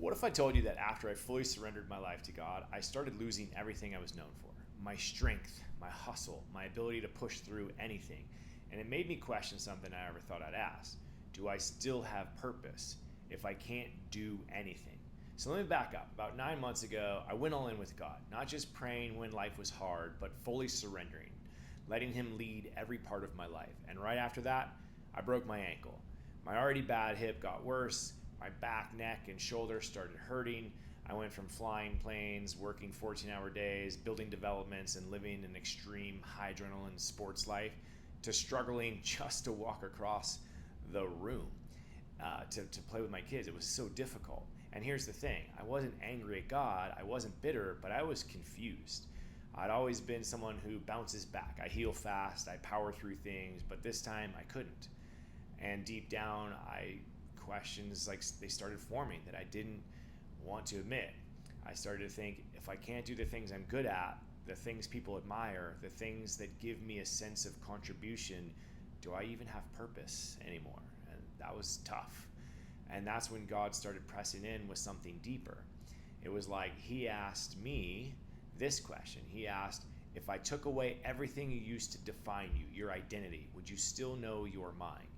What if I told you that after I fully surrendered my life to God, I started losing everything I was known for? My strength, my hustle, my ability to push through anything. And it made me question something I never thought I'd ask. Do I still have purpose if I can't do anything? So let me back up. About 9 months ago, I went all in with God, not just praying when life was hard, but fully surrendering, letting Him lead every part of my life. And right after that, I broke my ankle. My already bad hip got worse. My back, neck, and shoulder started hurting. I went from flying planes, working 14-hour days, building developments, and living an extreme high adrenaline sports life to struggling just to walk across the room to play with my kids. It was so difficult. And here's the thing. I wasn't angry at God. I wasn't bitter, but I was confused. I'd always been someone who bounces back. I heal fast. I power through things, but this time I couldn't. And deep down, questions like they started forming that I didn't want to admit. I started to think, if I can't do the things I'm good at, the things people admire, the things that give me a sense of contribution, do I even have purpose anymore? And that was tough. And that's when God started pressing in with something deeper. It was like He asked me this question. He asked, if I took away everything you used to define you, your identity, would you still know you're mine?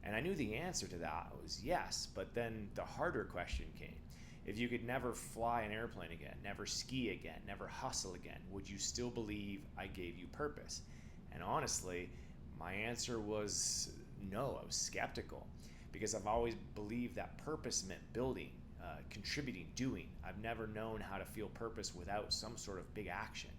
And I knew the answer to that was yes, but then the harder question came. If you could never fly an airplane again, never ski again, never hustle again, would you still believe I gave you purpose? And honestly, my answer was no. I was skeptical because I've always believed that purpose meant building, contributing, doing. I've never known how to feel purpose without some sort of big action.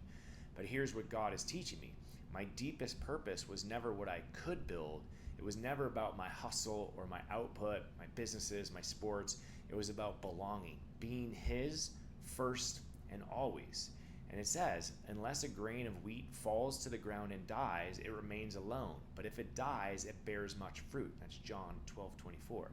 But here's what God is teaching me. My deepest purpose was never what I could build. It was never about my hustle or my output, my businesses, my sports. It was about belonging, being His first and always. And it says, unless a grain of wheat falls to the ground and dies, it remains alone. But if it dies, it bears much fruit. That's John 12:24.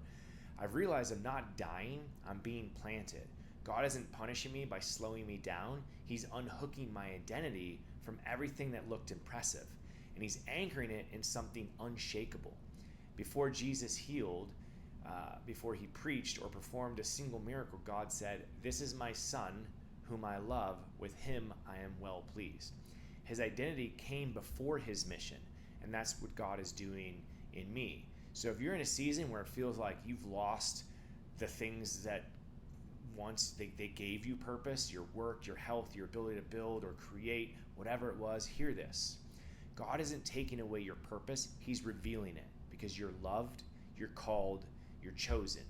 I've realized I'm not dying, I'm being planted. God isn't punishing me by slowing me down. He's unhooking my identity from everything that looked impressive. And He's anchoring it in something unshakable. Before Jesus healed, before He preached or performed a single miracle, God said, "This is my Son, whom I love. With Him I am well pleased." His identity came before His mission, and that's what God is doing in me. So if you're in a season where it feels like you've lost the things that once they gave you purpose, your work, your health, your ability to build or create, whatever it was, hear this. God isn't taking away your purpose. He's revealing it because you're loved, you're called, you're chosen,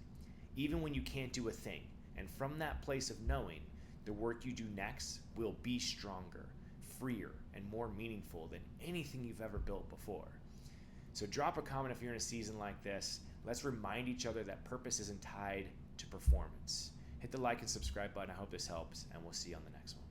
even when you can't do a thing. And from that place of knowing, the work you do next will be stronger, freer, and more meaningful than anything you've ever built before. So drop a comment if you're in a season like this. Let's remind each other that purpose isn't tied to performance. Hit the like and subscribe button. I hope this helps, and we'll see you on the next one.